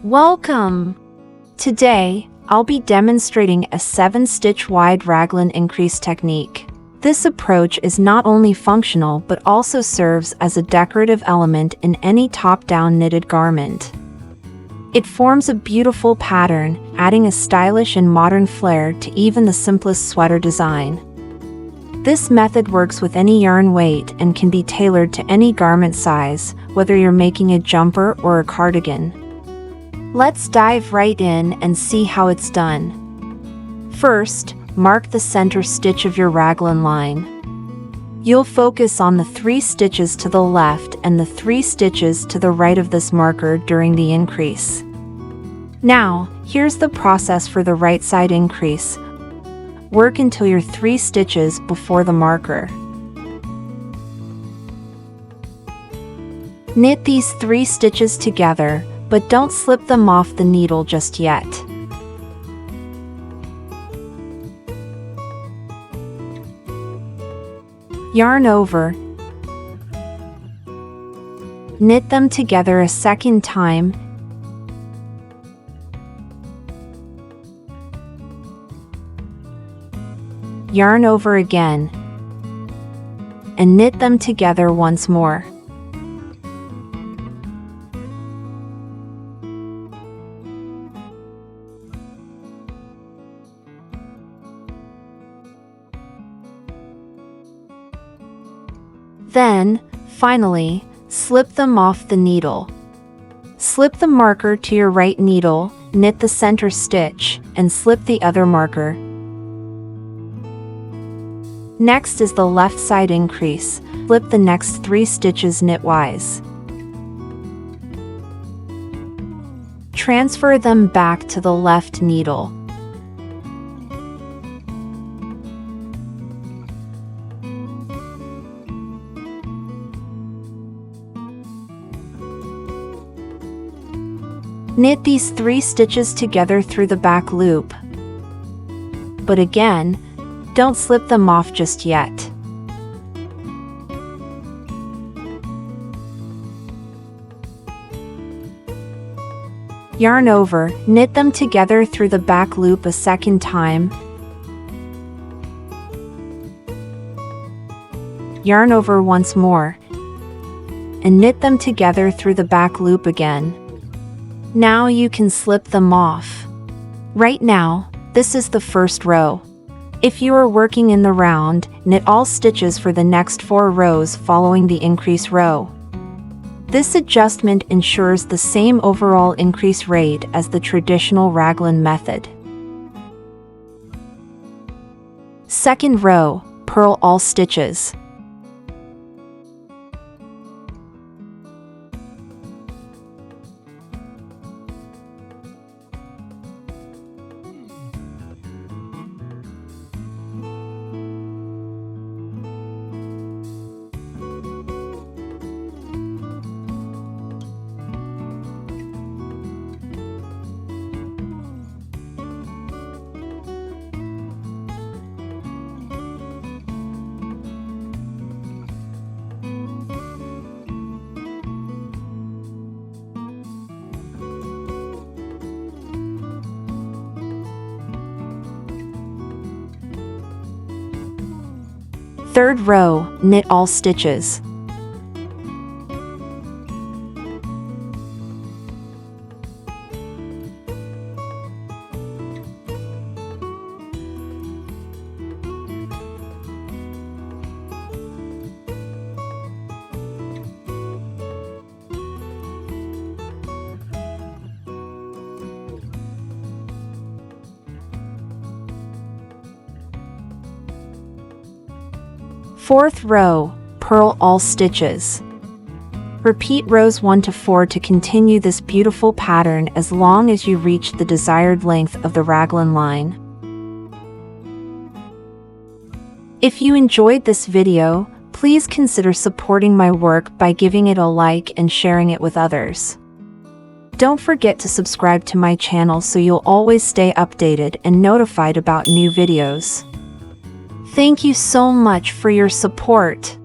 Welcome! Today, I'll be demonstrating a 7-stitch wide Raglan Increase technique. This approach is not only functional but also serves as a decorative element in any top-down knitted garment. It forms a beautiful pattern, adding a stylish and modern flair to even the simplest sweater design. This method works with any yarn weight and can be tailored to any garment size, whether you're making a jumper or a cardigan. Let's dive right in and see how it's done. First, mark the center stitch of your raglan line. You'll focus on the 3 stitches to the left and the 3 stitches to the right of this marker during the increase. Now, here's the process for the right side increase. Work until you're 3 stitches before the marker. Knit these 3 stitches together, but don't slip them off the needle just yet. Yarn over. Knit them together a second time. Yarn over again. And knit them together once more. Then, finally, slip them off the needle. Slip the marker to your right needle, knit the center stitch, and slip the other marker. Next is the left side increase. Slip the next 3 stitches knitwise. Transfer them back to the left needle. Knit these 3 stitches together through the back loop. But again, don't slip them off just yet. Yarn over, knit them together through the back loop a second time. Yarn over once more. And knit them together through the back loop again. Now you can slip them off. Right now, this is the first row. If you are working in the round, knit all stitches for the next 4 rows following the increase row. This adjustment ensures the same overall increase rate as the traditional raglan method. Second row, purl all stitches. Third row, knit all stitches. Fourth row, purl all stitches. Repeat rows 1 to 4 to continue this beautiful pattern as long as you reach the desired length of the raglan line. If you enjoyed this video, please consider supporting my work by giving it a like and sharing it with others. Don't forget to subscribe to my channel so you'll always stay updated and notified about new videos. Thank you so much for your support.